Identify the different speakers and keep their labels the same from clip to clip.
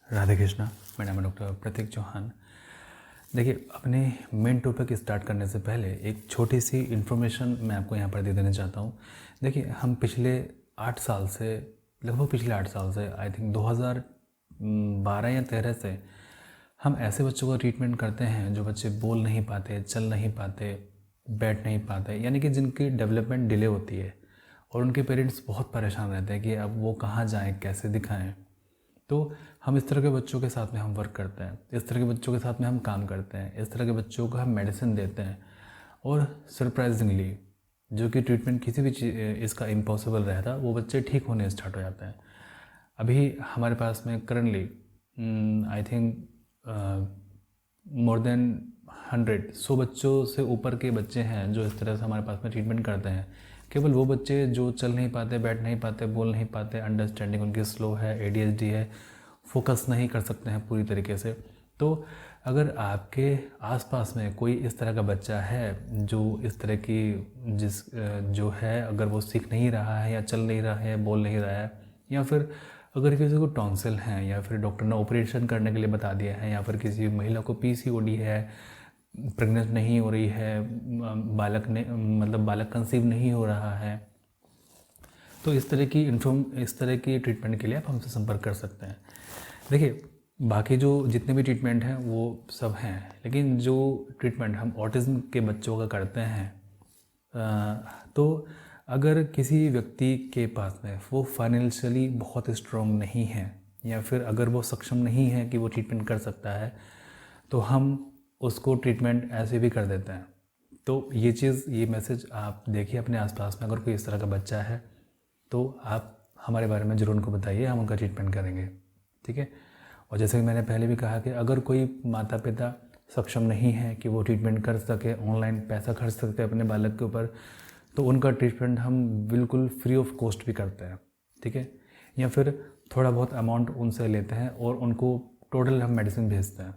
Speaker 1: राधे कृष्णा। मेरा नाम है डॉक्टर प्रतीक चौहान। देखिए, अपने मेन टॉपिक स्टार्ट करने से पहले एक छोटी सी इन्फॉर्मेशन मैं आपको यहाँ पर दे देना चाहता हूँ। देखिए, हम पिछले 8 साल से, लगभग पिछले 8 साल से, आई थिंक 2012 या 13 से हम ऐसे बच्चों का ट्रीटमेंट करते हैं जो बच्चे बोल नहीं पाते, चल नहीं पाते, बैठ नहीं पाते, यानी कि जिनकी डेवलपमेंट डिले होती है और उनके पेरेंट्स बहुत परेशान रहते हैं कि अब वो कहाँ जाएँ, कैसे दिखाएँ। तो हम इस तरह के बच्चों के साथ में हम वर्क करते हैं, इस तरह के बच्चों के साथ में हम काम करते हैं, इस तरह के बच्चों को हम मेडिसिन देते हैं और सरप्राइजिंगली जो कि ट्रीटमेंट किसी भी इसका इम्पॉसिबल रहता, वो बच्चे ठीक होने स्टार्ट हो जाते हैं। अभी हमारे पास में currently I think more than 100 बच्चों से ऊपर के बच्चे हैं जो इस तरह से हमारे पास में ट्रीटमेंट करते हैं। केवल वो बच्चे जो चल नहीं पाते, बैठ नहीं पाते, बोल नहीं पाते, अंडरस्टैंडिंग उनकी स्लो है, ADHD है, फोकस नहीं कर सकते हैं पूरी तरीके से। तो अगर आपके आसपास में कोई इस तरह का बच्चा है जो इस तरह की जो है, अगर वो सीख नहीं रहा है या चल नहीं रहा है, बोल नहीं रहा है, या फिर अगर किसी को टॉन्सिल हैं या फिर डॉक्टर ने ऑपरेशन करने के लिए बता दिया है, या फिर किसी महिला को PCOD है, प्रेग्नेंट नहीं हो रही है, बालक कंसीव नहीं हो रहा है, तो इस तरह की ट्रीटमेंट के लिए आप हमसे संपर्क कर सकते हैं। देखिए, बाकी जो जितने भी ट्रीटमेंट हैं वो सब हैं, लेकिन जो ट्रीटमेंट हम ऑटिज़म के बच्चों का करते हैं, तो अगर किसी व्यक्ति के पास में वो फाइनेंशियली बहुत स्ट्रॉन्ग नहीं है, या फिर अगर वो सक्षम नहीं है कि वो ट्रीटमेंट कर सकता है, तो हम उसको ट्रीटमेंट ऐसे भी कर देते हैं। तो ये मैसेज आप देखिए अपने आसपास में, अगर कोई इस तरह का बच्चा है तो आप हमारे बारे में ज़रूर उनको बताइए, हम उनका ट्रीटमेंट करेंगे, ठीक है। और जैसे कि मैंने पहले भी कहा कि अगर कोई माता पिता सक्षम नहीं है कि वो ट्रीटमेंट कर सके, ऑनलाइन पैसा खर्च सके अपने बालक के ऊपर, तो उनका ट्रीटमेंट हम बिल्कुल फ्री ऑफ कॉस्ट भी करते हैं, ठीक है। या फिर थोड़ा बहुत अमाउंट उनसे लेते हैं और उनको टोटल हम मेडिसिन भेजते हैं,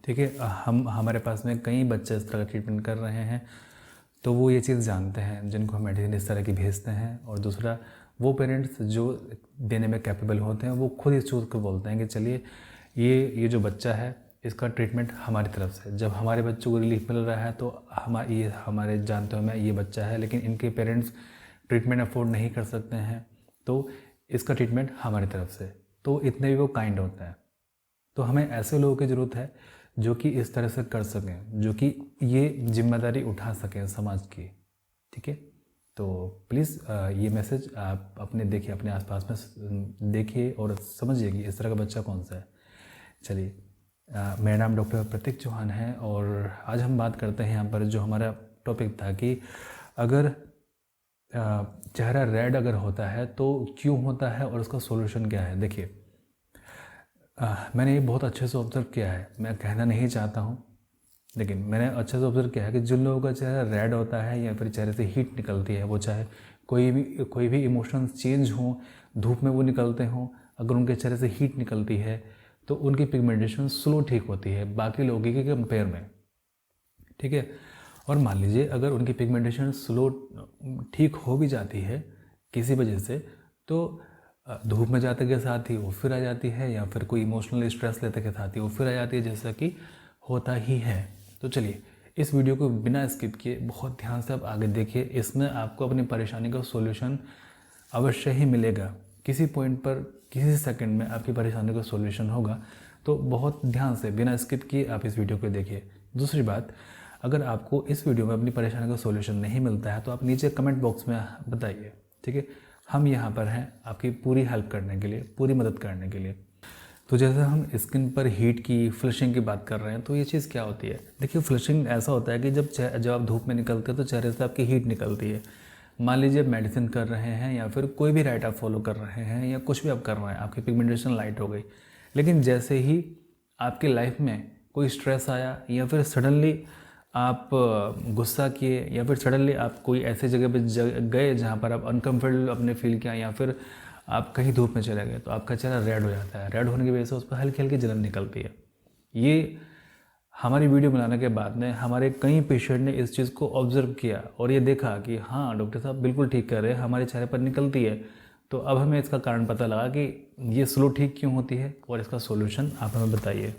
Speaker 1: ठीक है। हमारे पास में कई बच्चे इस तरह का ट्रीटमेंट कर रहे हैं, तो वो ये चीज़ जानते हैं जिनको हम मेडिसिन इस तरह की भेजते हैं। और दूसरा, वो पेरेंट्स जो देने में कैपेबल होते हैं, वो खुद इस चीज़ को बोलते हैं कि चलिए ये जो बच्चा है इसका ट्रीटमेंट हमारी तरफ से, जब हमारे बच्चों को रिलीफ मिल रहा है तो हमारे जानते हुए ये बच्चा है, लेकिन इनके पेरेंट्स ट्रीटमेंट अफोर्ड नहीं कर सकते हैं, तो इसका ट्रीटमेंट हमारी तरफ से। तो इतने भी वो काइंड होता है। तो हमें ऐसे लोगों की ज़रूरत है जो कि इस तरह से कर सकें, जो कि ये जिम्मेदारी उठा सकें समाज की, ठीक है। तो प्लीज़ ये मैसेज आप देखिए, अपने आसपास में देखिए और समझिए कि इस तरह का बच्चा कौन सा है। चलिए, मेरा नाम डॉक्टर प्रतीक चौहान है और आज हम बात करते हैं यहाँ पर, जो हमारा टॉपिक था कि अगर चेहरा रेड अगर होता है तो क्यों होता है और उसका सॉल्यूशन क्या है। देखिए, मैंने ये बहुत अच्छे से ऑब्ज़र्व किया है, मैं कहना नहीं चाहता हूँ, लेकिन मैंने अच्छे से ऑब्ज़र्व किया है कि जिन लोगों का चेहरा रेड होता है या फिर चेहरे से हीट निकलती है, वो चाहे कोई भी इमोशंस चेंज हों, धूप में वो निकलते हों, अगर उनके चेहरे से हीट निकलती है तो उनकी पिगमेंटेशन स्लो ठीक होती है बाकी लोगों के कंपेयर में, ठीक है। और मान लीजिए अगर उनकी पिगमेंटेशन स्लो ठीक हो भी जाती है किसी वजह से, तो धूप में जाते के साथ ही वो फिर आ जाती है, या फिर कोई इमोशनल स्ट्रेस लेते के साथ ही वो फिर आ जाती है, जैसा कि होता ही है। तो चलिए, इस वीडियो को बिना स्किप किए बहुत ध्यान से आप आगे देखिए, इसमें आपको अपनी परेशानी का सॉल्यूशन अवश्य ही मिलेगा। किसी पॉइंट पर, किसी सेकंड में आपकी परेशानी का सॉल्यूशन होगा। तो बहुत ध्यान से बिना स्किप किए आप इस वीडियो को देखिए। दूसरी बात, अगर आपको इस वीडियो में अपनी परेशानी का सॉल्यूशन नहीं मिलता है तो आप नीचे कमेंट बॉक्स में बताइए, ठीक है। हम यहाँ पर हैं आपकी पूरी हेल्प करने के लिए, पूरी मदद करने के लिए। तो जैसे हम स्किन पर हीट की, फ्लशिंग की बात कर रहे हैं, तो ये चीज़ क्या होती है। देखिए, फ्लशिंग ऐसा होता है कि जब आप धूप में निकलते हैं तो चेहरे से आपकी हीट निकलती है। मान लीजिए मेडिसिन कर रहे हैं या फिर कोई भी डाइट आप फॉलो कर रहे हैं या कुछ भी आप कर रहे हैं, आपकी पिगमेंटेशन लाइट हो गई, लेकिन जैसे ही आपकी लाइफ में कोई स्ट्रेस आया या फिर सडनली आप गुस्सा किए या फिर सडनली आप कोई ऐसे जगह पे गए जहाँ पर आप अनकम्फर्टेबल अपने फील किया, या फिर आप कहीं धूप में चले गए, तो आपका चेहरा रेड हो जाता है। रेड होने की वजह से उस पर हल्की हल्की जलन निकलती है। ये हमारी वीडियो बनाने के बाद में हमारे कई पेशेंट ने इस चीज़ को ऑब्जर्व किया और ये देखा कि हाँ डॉक्टर साहब बिल्कुल ठीक कर रहे हैं, हमारे चेहरे पर निकलती है, तो अब हमें इसका कारण पता लगा कि ये स्लो ठीक क्यों होती है और इसका सॉल्यूशन आप हमें बताइए।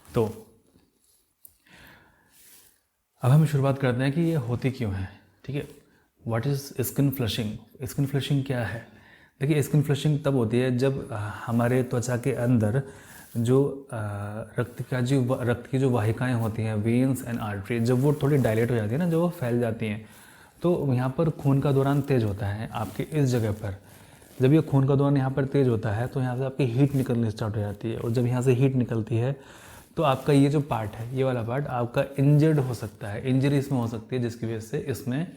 Speaker 1: तो अब हम शुरुआत करते हैं कि ये होती क्यों है। ठीक है, what is skin flushing. Skin flushing क्या है? देखिए, स्किन फ्लशिंग तब होती है जब हमारे त्वचा के अंदर जो रक्त की जो वाहिकाएं होती हैं, वेन्स एंड आर्टरी, जब वो थोड़ी डायलेट हो जाती है ना, जब वो फैल जाती हैं, तो यहाँ पर खून का दौरान तेज होता है आपके इस जगह पर। जब ये खून का दौरान यहाँ पर तेज होता है तो यहाँ से आपकी हीट निकलनी स्टार्ट हो जाती है, और जब यहाँ से हीट निकलती है तो आपका ये जो पार्ट है, ये वाला पार्ट आपका इंजर्ड हो सकता है, इंजरी इसमें हो सकती है, जिसकी वजह से इसमें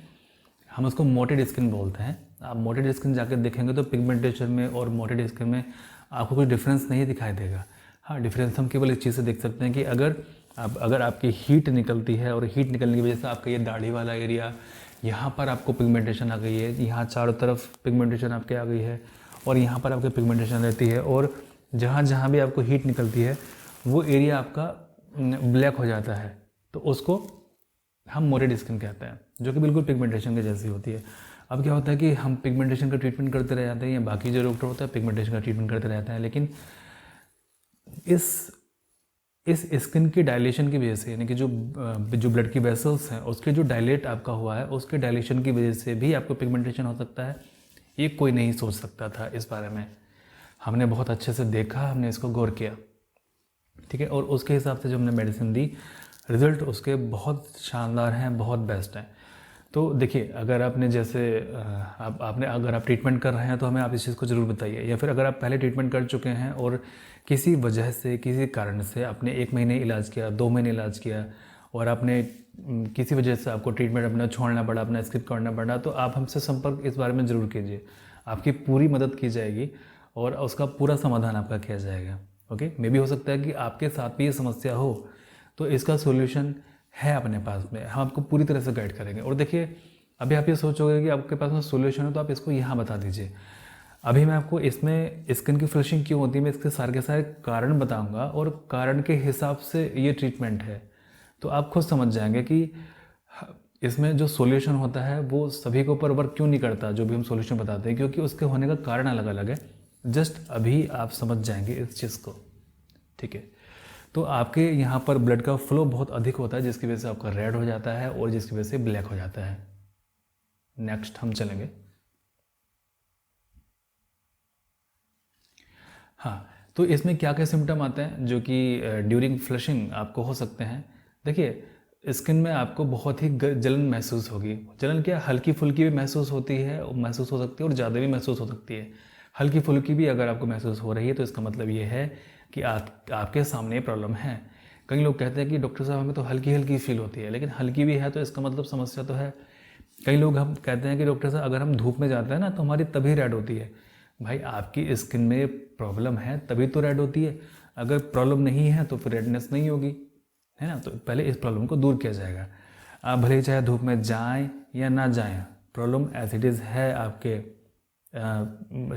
Speaker 1: हम उसको मोटेड स्किन बोलते हैं। आप मोटेड स्किन जाकर देखेंगे तो पिगमेंटेशन में और मोटेड स्किन में आपको कोई डिफरेंस नहीं दिखाई देगा। हाँ, डिफरेंस हम केवल इस चीज़ से देख सकते हैं कि अगर आपकी हीट निकलती है और हीट निकलने की वजह से आपका ये दाढ़ी वाला एरिया, यहाँ पर आपको पिगमेंटेशन आ गई है, यहाँ चारों तरफ पिगमेंटेशन आपके आ गई है, और यहाँ पर आपकी पिगमेंटेशन रहती है, और जहाँ जहाँ भी आपको हीट निकलती है वो एरिया आपका ब्लैक हो जाता है, तो उसको हम मोटेड स्किन कहते हैं, जो कि बिल्कुल पिगमेंटेशन के जैसी होती है। अब क्या होता है कि हम पिगमेंटेशन का ट्रीटमेंट करते रह जाते हैं, या बाकी जो डॉक्टर होता है पिगमेंटेशन का ट्रीटमेंट करते रहते हैं, लेकिन इस स्किन की डायलेशन की वजह से, यानी कि जो ब्लड की वेसल्स हैं उसके जो डायलेट आपका हुआ है, उसके डायलेशन की वजह से भी आपको पिगमेंटेशन हो सकता है। ये कोई नहीं सोच सकता था इस बारे में। हमने बहुत अच्छे से देखा, हमने इसको गौर किया, ठीक है, और उसके हिसाब से जो हमने मेडिसिन दी, रिज़ल्ट उसके बहुत शानदार हैं, बहुत बेस्ट हैं। तो देखिए, अगर आपने जैसे अगर आप ट्रीटमेंट कर रहे हैं तो हमें आप इस चीज़ को ज़रूर बताइए, या फिर अगर आप पहले ट्रीटमेंट कर चुके हैं और किसी वजह से, किसी कारण से आपने 1 महीने इलाज किया, 2 महीने इलाज किया, और आपने किसी वजह से आपको ट्रीटमेंट अपना छोड़ना पड़ा, अपना स्किप करना पड़ा, तो आप हमसे संपर्क इस बारे में ज़रूर कीजिए। आपकी पूरी मदद की जाएगी और उसका पूरा समाधान आपका किया जाएगा। ओके, मे भी हो सकता है कि आपके साथ भी ये समस्या हो, तो इसका सॉल्यूशन है अपने पास में, हम आपको पूरी तरह से गाइड करेंगे। और देखिए, अभी आप ये सोचोगे कि आपके पास में सॉल्यूशन है तो आप इसको यहाँ बता दीजिए। अभी मैं आपको इसमें स्किन की फ्लशिंग क्यों होती है, मैं इसके सारे के सारे कारण बताऊंगा, और कारण के हिसाब से ये ट्रीटमेंट है, तो आप खुद समझ जाएंगे कि इसमें जो सॉल्यूशन होता है वो सभी के ऊपर वर्क क्यों नहीं करता, जो भी हम सॉल्यूशन बताते हैं, क्योंकि उसके होने का कारण अलग अलग है। जस्ट अभी आप समझ जाएंगे इस चीज़ को, ठीक है। तो आपके यहाँ पर ब्लड का फ्लो बहुत अधिक होता है, जिसकी वजह से आपका रेड हो जाता है और जिसकी वजह से ब्लैक हो जाता है। नेक्स्ट हम चलेंगे। हाँ, तो इसमें क्या क्या सिम्टम आते हैं जो कि ड्यूरिंग फ्लशिंग आपको हो सकते हैं। देखिए, स्किन में आपको बहुत ही जलन महसूस होगी। जलन क्या, हल्की फुल्की भी महसूस होती है, महसूस हो सकती है, और ज़्यादा भी महसूस हो सकती है। हल्की फुल्की भी अगर आपको महसूस हो रही है तो इसका मतलब ये है कि आपके सामने प्रॉब्लम है। कई लोग कहते हैं कि डॉक्टर साहब हमें तो हल्की हल्की फील होती है, लेकिन हल्की भी है तो इसका मतलब समस्या तो है। कई लोग हम कहते हैं कि डॉक्टर साहब अगर हम धूप में जाते हैं ना तो हमारी तभी रेड होती है। भाई, आपकी स्किन में प्रॉब्लम है तभी तो रेड होती है, अगर प्रॉब्लम नहीं है तो फिर रेडनेस नहीं होगी, है ना। तो पहले इस प्रॉब्लम को दूर किया जाएगा। आप भले ही चाहे धूप में जाएं या ना जाएं, प्रॉब्लम एज इट इज़ है आपके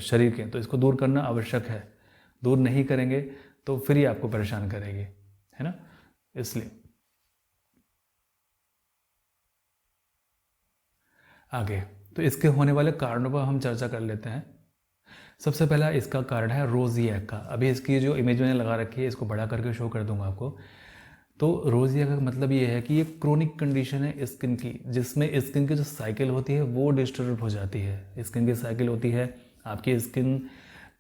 Speaker 1: शरीर के, तो इसको दूर करना आवश्यक है। दूर नहीं करेंगे तो फिर ही आपको परेशान करेगी, है ना। इसलिए आगे तो इसके होने वाले कारणों पर हम चर्चा कर लेते हैं। सबसे पहला इसका कारण है रोजिएक का। अभी इसकी जो इमेज मैंने लगा रखी है इसको बड़ा करके शो कर दूंगा आपको। तो रोजिएक का मतलब ये है कि ये क्रोनिक कंडीशन है स्किन की, जिसमें स्किन की जो साइकिल होती है वो डिस्टर्ब हो जाती है। स्किन की साइकिल होती है, आपकी स्किन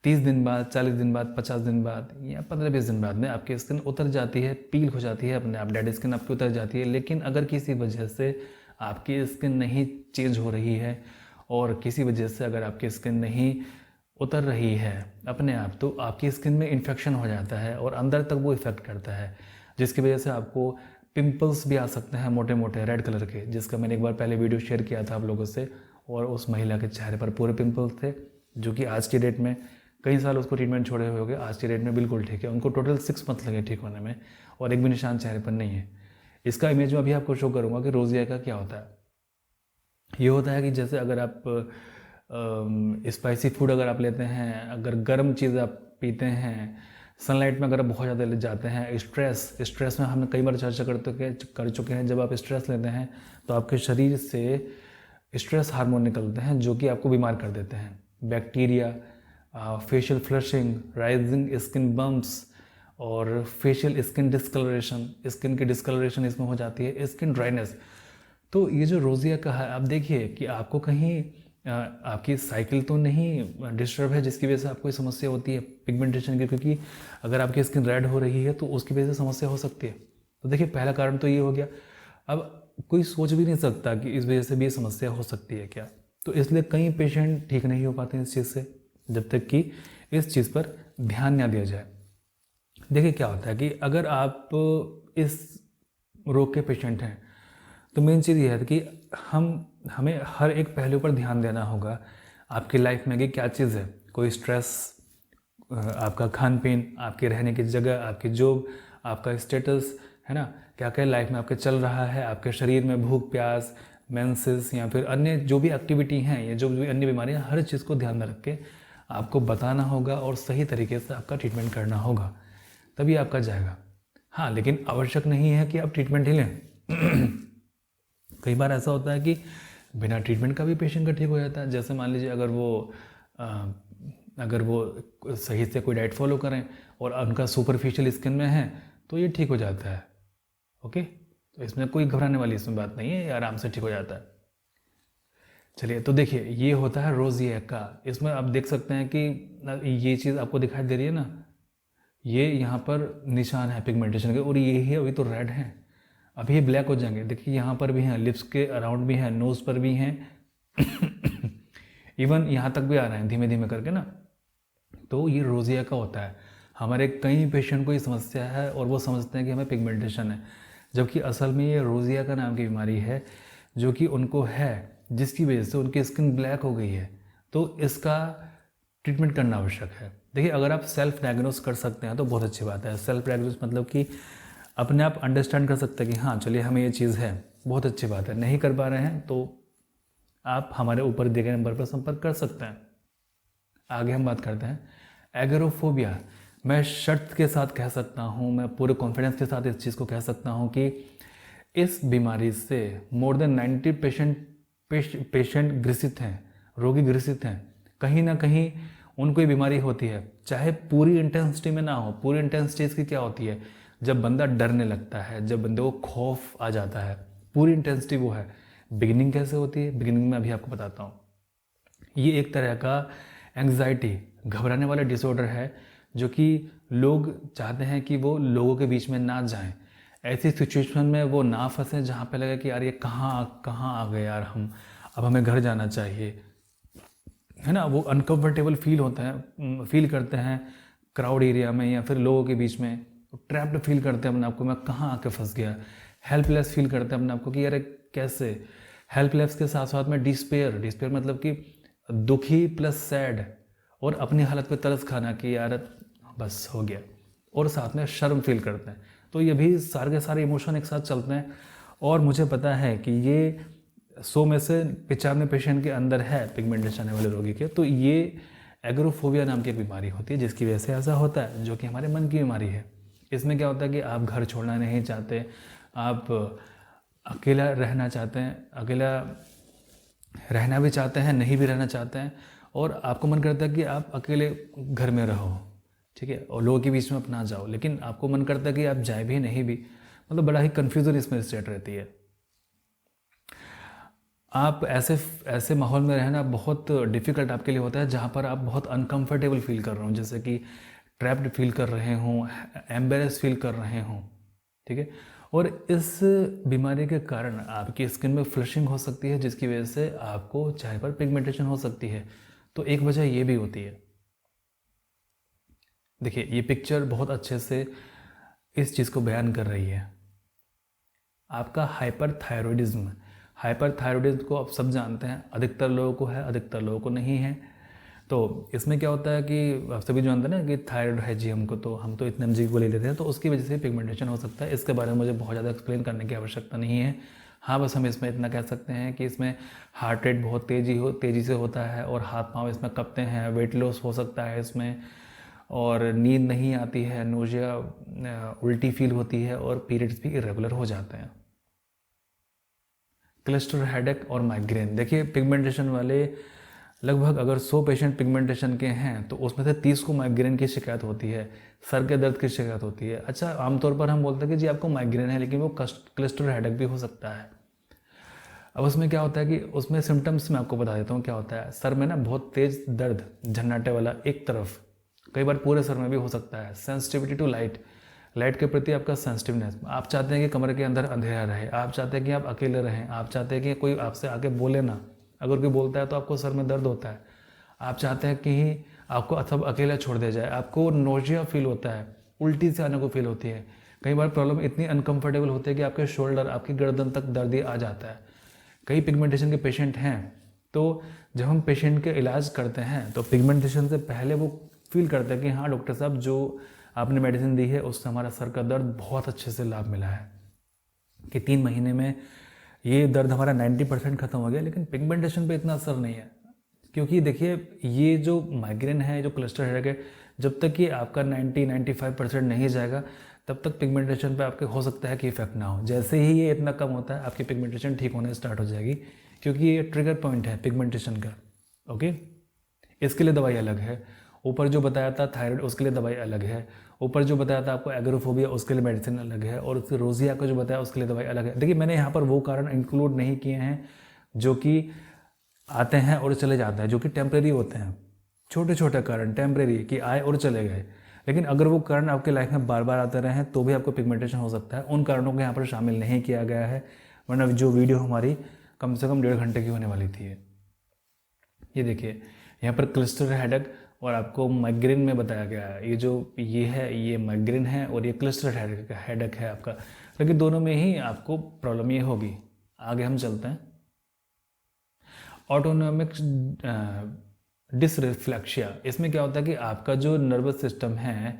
Speaker 1: 30 दिन बाद, 40 दिन बाद, 50 दिन बाद या 15-20 दिन बाद में आपकी स्किन उतर जाती है, पील हो जाती है, अपने आप डेड स्किन आपकी उतर जाती है। लेकिन अगर किसी वजह से आपकी स्किन नहीं चेंज हो रही है और किसी वजह से अगर आपकी स्किन नहीं उतर रही है अपने आप, तो आपकी स्किन में इन्फेक्शन हो जाता है और अंदर तक वो इफ़ेक्ट करता है, जिसकी वजह से आपको पिंपल्स भी आ सकते हैं, मोटे मोटे रेड कलर के, जिसका मैंने एक बार पहले वीडियो शेयर किया था आप लोगों से। और उस महिला के चेहरे पर पूरे पिंपल्स थे, जो कि आज की डेट में, कई साल उसको ट्रीटमेंट छोड़े हुए हो गए, आज की डेट में बिल्कुल ठीक है। उनको टोटल 6 मंथ लगे ठीक होने में और एक भी निशान चेहरे पर नहीं है। इसका इमेज में अभी आपको शो करूँगा कि रोजिया का क्या होता है। ये होता है कि जैसे अगर आप स्पाइसी फूड अगर आप लेते हैं, अगर गर्म चीज़ आप पीते हैं, सनलाइट में अगर आप बहुत ज़्यादा ले जाते हैं, स्ट्रेस में हमने कई बार चर्चा कर चुके हैं, जब आप स्ट्रेस लेते हैं तो आपके शरीर से स्ट्रेस हार्मोन निकलते हैं जो कि आपको बीमार कर देते हैं। Bacteria, facial flushing, rising skin bumps और फेशियल स्किन डिस्कलरेशन, स्किन की डिस्कलरेशन इसमें हो जाती है, स्किन ड्राइनेस। तो ये जो रोज़िया का है, आप देखिए कि आपको कहीं आपकी साइकिल तो नहीं डिस्टर्ब है जिसकी वजह से आपको समस्या होती है पिगमेंटेशन की, क्योंकि अगर आपकी स्किन रेड हो रही है तो उसकी वजह से समस्या हो सकती है। तो देखिए पहला कारण तो ये हो गया। अब कोई सोच भी नहीं सकता कि इस वजह से भी ये समस्या हो सकती है क्या, तो इसलिए कई पेशेंट ठीक नहीं हो पाते हैं इस चीज़ से, जब तक कि इस चीज़ पर ध्यान ना दिया जाए। देखिए क्या होता है कि अगर आप इस रोग के पेशेंट हैं तो मेन चीज़ ये है कि हमें हर एक पहलू पर ध्यान देना होगा आपकी लाइफ में कि क्या चीज़ है। कोई स्ट्रेस, आपका खान पीन, आपके रहने की जगह, आपकी जॉब, आपका स्टेटस, है ना, क्या क्या लाइफ में आपके चल रहा है, आपके शरीर में भूख प्यास, मेंसेस या फिर अन्य जो भी एक्टिविटी हैं या जो भी अन्य बीमारियां, हर चीज़ को ध्यान में रख के आपको बताना होगा और सही तरीके से आपका ट्रीटमेंट करना होगा, तभी आपका जाएगा। हाँ, लेकिन आवश्यक नहीं है कि आप ट्रीटमेंट ही लें। कई बार ऐसा होता है कि बिना ट्रीटमेंट का भी पेशेंट का ठीक हो जाता है। जैसे मान लीजिए अगर वो सही से कोई डाइट फॉलो करें और उनका सुपरफिशियल स्किन में है तो ये ठीक हो जाता है। ओके, तो इसमें कोई घबराने वाली इसमें बात नहीं है, ये आराम से ठीक हो जाता है। चलिए, तो देखिए ये होता है रोज़िया का। इसमें आप देख सकते हैं कि ये चीज़ आपको दिखाई दे रही है ना, ये यहाँ पर निशान है पिगमेंटेशन के, और ये ही अभी तो रेड है, अभी ये ब्लैक हो जाएंगे। देखिए यहाँ पर भी हैं, लिप्स के अराउंड भी हैं, नोज़ पर भी हैं, इवन यहाँ तक भी आ रहे हैं धीमे धीमे करके ना। तो ये रोज़िया का होता है। हमारे कई पेशेंट को ये समस्या है और वो समझते हैं कि हमें पिगमेंटेशन है, जबकि असल में ये रोज़िया का नाम की बीमारी है जो कि उनको है, जिसकी वजह से उनकी स्किन ब्लैक हो गई है। तो इसका ट्रीटमेंट करना आवश्यक है। देखिए अगर आप सेल्फ डायग्नोस कर सकते हैं तो बहुत अच्छी बात है। सेल्फ डायग्नोस मतलब कि अपने आप अंडरस्टैंड कर सकते हैं कि हाँ चलिए हमें ये चीज़ है, बहुत अच्छी बात है। नहीं कर पा रहे हैं तो आप हमारे ऊपर दिए गए नंबर पर संपर्क कर सकते हैं। आगे हम बात करते हैं एगोराफोबिया। मैं शर्त के साथ कह सकता हूँ, मैं पूरे कॉन्फिडेंस के साथ इस चीज़ को कह सकता हूँ कि इस बीमारी से मोर देन 90% पेशेंट ग्रसित हैं, रोगी ग्रसित हैं। कहीं ना कहीं उनको ये बीमारी होती है, चाहे पूरी इंटेंसिटी में ना हो। पूरी इंटेंसिटी इसकी क्या होती है, जब बंदा डरने लगता है, जब बंदे को खौफ आ जाता है, पूरी इंटेंसिटी वो है। बिगिनिंग कैसे होती है, बिगिनिंग में अभी आपको बताता हूँ। ये एक तरह का एंग्जाइटी, घबराने वाला डिसऑर्डर है जो कि लोग चाहते हैं कि वो लोगों के बीच में ना जाएं, ऐसी सिचुएशन में वो ना फंसे जहाँ पे लगे कि यार ये कहाँ कहाँ आ गए यार, हम अब हमें घर जाना चाहिए, है ना। वो अनकम्फर्टेबल फील करते हैं क्राउड एरिया में या फिर लोगों के बीच में, ट्रैप्ड फील करते हैं अपने आप को, मैं कहाँ आके फंस गया। हेल्पलेस फील करते हैं अपने आप को कि यार कैसे। हेल्पलेस के साथ साथ में डिस्पेयर मतलब कि दुखी प्लस सैड, और अपनी हालत पे तरस खाना कि यार बस हो गया, और साथ में शर्म फील करते हैं। तो ये भी सारे के सारे इमोशन एक साथ चलते हैं। और मुझे पता है कि ये 100 में से 95 पेशेंट के अंदर है पिगमेंटेशन वाले रोगी के। तो ये एगोराफोबिया नाम की एक बीमारी होती है जिसकी वजह से ऐसा होता है, जो कि हमारे मन की बीमारी है। इसमें क्या होता है कि आप घर छोड़ना नहीं चाहते, आप अकेला रहना चाहते हैं, अकेला रहना भी चाहते हैं, नहीं भी रहना चाहते हैं, और आपको मन करता है कि आप अकेले घर में रहो, ठीक है, और लोगों के बीच में अपना जाओ, लेकिन आपको मन करता है कि आप जाए भी नहीं भी, मतलब बड़ा ही कन्फ्यूज़न इसमें स्टेट रहती है। आप ऐसे माहौल में रहना बहुत डिफ़िकल्ट आपके लिए होता है जहाँ पर आप बहुत अनकंफर्टेबल फील कर रहे हो, जैसे कि ट्रैप्ड फील कर रहे हों, एम्बेरस फील कर रहे हों, ठीक है। और इस बीमारी के कारण आपकी स्किन में फ्लशिंग हो सकती है, जिसकी वजह से आपको चेहरे पर पिगमेंटेशन हो सकती है। तो एक वजह ये भी होती है। देखिए ये पिक्चर बहुत अच्छे से इस चीज़ को बयान कर रही है। आपका हाइपरथायरॉयडिज्म को आप सब जानते हैं, अधिकतर लोगों को है, अधिकतर लोगों को नहीं है। तो इसमें क्या होता है कि आप सभी जानते हैं ना कि थायराइड है जी हमको, तो हम तो इतने mg को ले लेते हैं, तो उसकी वजह से पिगमेंटेशन हो सकता है। इसके बारे में मुझे बहुत ज़्यादा एक्सप्लेन करने की आवश्यकता नहीं है। हाँ, बस हम इसमें इतना कह सकते हैं कि इसमें हार्ट रेट बहुत तेज़ी से होता है और हाथ पाँव इसमें कँपते हैं, वेट लॉस हो सकता है इसमें, और नींद नहीं आती है, नोजिया, उल्टी फील होती है और पीरियड्स भी इरेगुलर हो जाते हैं। क्लस्टर हेडेक और माइग्रेन, देखिए पिगमेंटेशन वाले लगभग अगर 100 पेशेंट पिगमेंटेशन के हैं तो उसमें से 30 को माइग्रेन की शिकायत होती है, सर के दर्द की शिकायत होती है। अच्छा, आमतौर पर हम बोलते हैं कि जी आपको माइग्रेन है, लेकिन वो क्लस्टर हेडेक भी हो सकता है। अब उसमें क्या होता है कि उसमें सिम्टम्स मैं आपको बता देता हूँ क्या होता है। सर में ना बहुत तेज़ दर्द, झन्नाटे वाला एक तरफ, कई बार पूरे सर में भी हो सकता है। सेंसिटिविटी टू लाइट, लाइट के प्रति आपका सेंसिटिवनेस, आप चाहते हैं कि कमरे के अंदर अंधेरा रहे, आप चाहते हैं कि आप अकेले रहें, आप चाहते हैं कि कोई आपसे आके बोले ना, अगर कोई बोलता है तो आपको सर में दर्द होता है, आप चाहते हैं कि आपको सब अकेला छोड़ दिया जाए, आपको नोजिया फील होता है, उल्टी से आने को फील होती है। कई बार प्रॉब्लम इतनी अनकंफर्टेबल होती है कि आपके शोल्डर, आपकी गर्दन तक दर्द ही आ जाता है। कई पिगमेंटेशन के पेशेंट हैं, तो जब हम पेशेंट के इलाज करते हैं तो पिगमेंटेशन से पहले वो फील करते हैं कि हाँ डॉक्टर साहब, जो आपने मेडिसिन दी है उससे हमारा सर का दर्द बहुत अच्छे से लाभ मिला है, कि 3 महीने में ये दर्द हमारा 90% खत्म हो गया। लेकिन पिगमेंटेशन पे इतना असर नहीं है, क्योंकि देखिए ये जो माइग्रेन है, जो क्लस्टर हेडेक है, जब तक कि आपका 90-95% नहीं जाएगा तब तक पिगमेंटेशन पे आपके हो सकता है कि इफेक्ट ना हो। जैसे ही ये इतना कम होता है आपकी पिगमेंटेशन ठीक होने स्टार्ट हो जाएगी, क्योंकि ये ट्रिगर पॉइंट है पिगमेंटेशन का। ओके, इसके लिए दवाई अलग है। ऊपर जो बताया था थायराइड, उसके लिए दवाई अलग है। ऊपर जो बताया था आपको एग्रोफोबिया, उसके लिए मेडिसिन अलग है। और उसके रोजिया को जो बताया उसके लिए दवाई अलग है। देखिए मैंने यहाँ पर वो कारण इंक्लूड नहीं किए हैं जो कि आते हैं और चले जाते हैं, जो कि टेम्प्रेरी होते हैं, छोटे छोटे कारण टेम्प्रेरी कि आए और चले गए। लेकिन अगर वो कारण आपके लाइफ में बार बार आते रहे हैं तो भी आपको पिगमेंटेशन हो सकता है। उन कारणों को यहाँ पर शामिल नहीं किया गया है, वरना जो वीडियो हमारी कम से कम 1.5 घंटे की होने वाली थी। ये देखिए यहाँ पर क्लस्टर हेडेक और आपको माइग्रेन में बताया गया है। ये जो ये है, ये माइग्रेन है और ये क्लस्टर हेडेक है आपका। लेकिन दोनों में ही आपको प्रॉब्लम ये होगी। आगे हम चलते हैं। ऑटोनॉमिक डिसरिफ्लेक्शिया, इसमें क्या होता है कि आपका जो नर्वस सिस्टम है,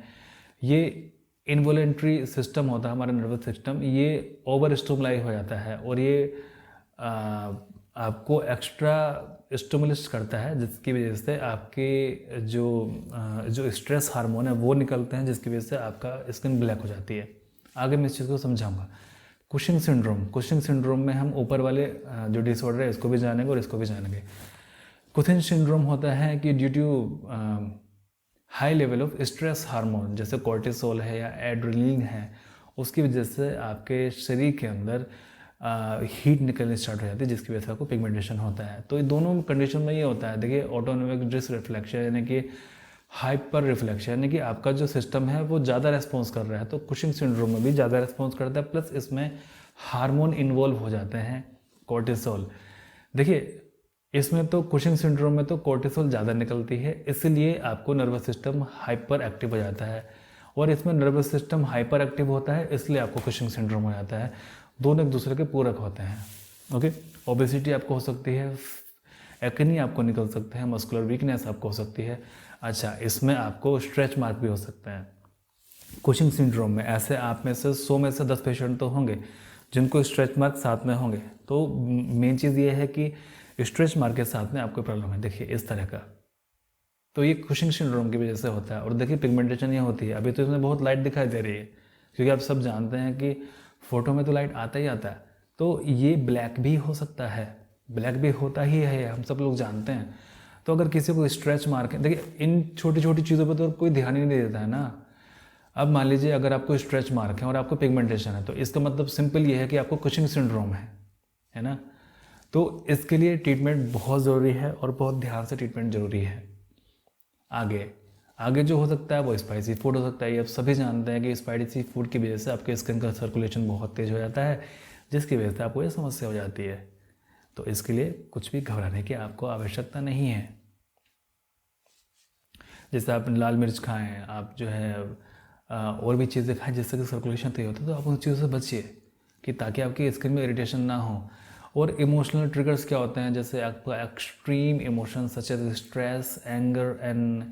Speaker 1: ये इनवॉलेंट्री सिस्टम होता है हमारा नर्वस सिस्टम, ये ओवर स्टिमुलाई हो जाता है और ये आपको एक्स्ट्रा स्टिमुलस करता है, जिसकी वजह से आपके जो स्ट्रेस हार्मोन है वो निकलते हैं, जिसकी वजह से आपका स्किन ब्लैक हो जाती है। आगे मैं इस चीज़ को समझाऊंगा। कुशिंग सिंड्रोम में हम ऊपर वाले जो डिसऑर्डर है इसको भी जानेंगे और इसको भी जानेंगे। कुशिंग सिंड्रोम होता है कि due to high level of stress hormone, जैसे कॉर्टिसोल है या एड्रेनलिन है, उसकी वजह से आपके शरीर के अंदर हीट निकलनी स्टार्ट हो जाती है, जिसकी वजह से आपको पिगमेंटेशन होता है। तो ये दोनों कंडीशन में ये होता है। देखिए ऑटोनोमिक डिसरिफ्लेक्शन यानी कि हाइपर रिफ्लेक्शन, यानी कि आपका जो सिस्टम है वो ज़्यादा रेस्पॉन्स कर रहा है, तो कुशिंग सिंड्रोम में भी ज़्यादा रेस्पॉन्स करता है, प्लस इसमें हार्मोन इन्वॉल्व हो जाते हैं, कॉर्टिसोल। देखिए इसमें तो कुशिंग सिंड्रोम में तो कॉर्टिसोल ज़्यादा निकलती है, इसलिए आपको नर्वस सिस्टम हाइपर एक्टिव हो जाता है। और इसमें नर्वस सिस्टम हाइपर एक्टिव होता है, इसलिए आपको कुशिंग सिंड्रोम हो जाता है। दोनों एक दूसरे के पूरक होते हैं। ओके, ओबेसिटी आपको हो सकती है, एक्ने आपको निकल सकते हैं, मस्कुलर वीकनेस आपको हो सकती है। अच्छा, इसमें आपको स्ट्रेच मार्क भी हो सकता है। कुशिंग सिंड्रोम में ऐसे आप में से 100 में से 10 पेशेंट तो होंगे जिनको स्ट्रेच मार्क साथ में होंगे। तो मेन चीज़ ये है कि स्ट्रेच मार्क के साथ में आपको प्रॉब्लम है, देखिए इस तरह का। तो ये कुशिंग सिंड्रोम की वजह से होता है। और देखिए पिगमेंटेशन ये होती है, अभी तो इसमें बहुत लाइट दिखाई दे रही है, क्योंकि आप सब जानते हैं कि फोटो में तो लाइट आता ही आता है। तो ये ब्लैक भी हो सकता है, ब्लैक भी होता ही है, हम सब लोग जानते हैं। तो अगर किसी को स्ट्रेच मार्क है, देखिए इन छोटी छोटी चीज़ों पर तो कोई ध्यान ही नहीं देता है ना। अब मान लीजिए अगर आपको स्ट्रेच मार्क है और आपको पिगमेंटेशन है, तो इसका मतलब सिंपल ये है कि आपको कुशिंग सिंड्रोम है ना। तो इसके लिए ट्रीटमेंट बहुत ज़रूरी है और बहुत ध्यान से ट्रीटमेंट ज़रूरी है। आगे जो हो सकता है वो स्पाइसी फूड हो सकता है। ये आप सभी जानते हैं कि स्पाइसी फूड की वजह से आपके स्किन का सर्कुलेशन बहुत तेज़ हो जाता है, जिसकी वजह से आपको ये समस्या हो जाती है। तो इसके लिए कुछ भी घबराने की आपको आवश्यकता नहीं है। जैसे आप लाल मिर्च खाएं, आप जो है और भी चीज़ें खाएं जिससे कि सर्कुलेशन तेज होता है, तो आप उन चीज़ों से बचिए कि ताकि आपकी स्किन में इरिटेशन ना हो। और इमोशनल ट्रिगर्स क्या होते हैं, जैसे आपका extreme emotion such as stress, anger and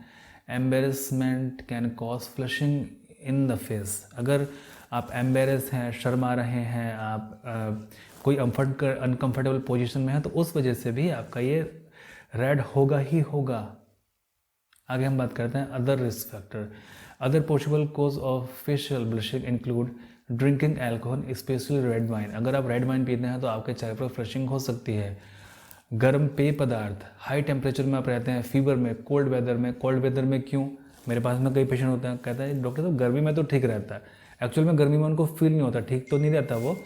Speaker 1: embarrassment can cause flushing in the face. अगर आप एम्बेरस हैं, शर्मा रहे हैं, आप कोई अनकंफर्टेबल पोजीशन में है, तो उस वजह से भी आपका ये रेड होगा ही होगा। आगे हम बात करते हैं other risk factor. Other possible cause of facial blushing include drinking alcohol, specially red wine. अगर आप रेड वाइन पीते हैं तो आपके चेहरे पर फ्लशिंग हो सकती है। गर्म पेय पदार्थ, हाई टेम्परेचर में आप रहते हैं, फीवर में, कोल्ड वेदर में क्यों? मेरे पास में कई पेशेंट होते हैं, कहता है डॉक्टर साहब गर्मी में तो ठीक रहता है। एक्चुअल में गर्मी में उनको फील नहीं होता, ठीक तो नहीं रहता वो,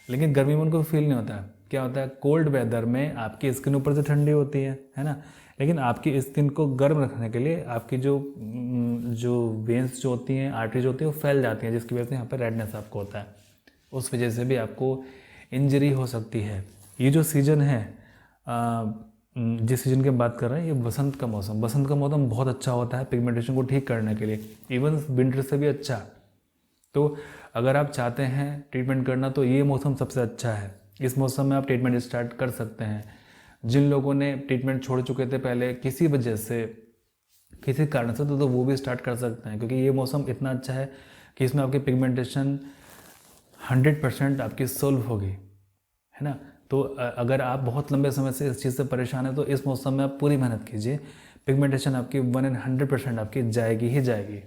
Speaker 1: लेकिन गर्मी में उनको फील नहीं होता। क्या होता है, कोल्ड वेदर में आपकी स्किन ऊपर से ठंडी होती है ना, लेकिन आपकी स्किन को गर्म रखने के लिए आपकी जो वेंस जो होती हैं, आर्टरीज होती हैं, वो फैल जाती हैं, जिसकी वजह से यहाँ पर रेडनेस आपको होता है। उस वजह से भी आपको इंजरी हो सकती है। ये जो सीज़न है, जिस सीज़न की बात कर रहे हैं, ये बसंत का मौसम बहुत अच्छा होता है पिगमेंटेशन को ठीक करने के लिए, इवन विंटर से भी अच्छा। तो अगर आप चाहते हैं ट्रीटमेंट करना तो ये मौसम सबसे अच्छा है। इस मौसम में आप ट्रीटमेंट स्टार्ट कर सकते हैं। जिन लोगों ने ट्रीटमेंट छोड़ चुके थे पहले किसी वजह से, किसी कारण से, तो वो भी स्टार्ट कर सकते हैं, क्योंकि ये मौसम इतना अच्छा है कि इसमें आपकी पिगमेंटेशन 100% आपकी सोल्व होगी, है ना। तो अगर आप बहुत लंबे समय से इस चीज़ से परेशान है तो इस मौसम में आप पूरी मेहनत कीजिए, पिगमेंटेशन आपकी 100% आपकी जाएगी ही जाएगी,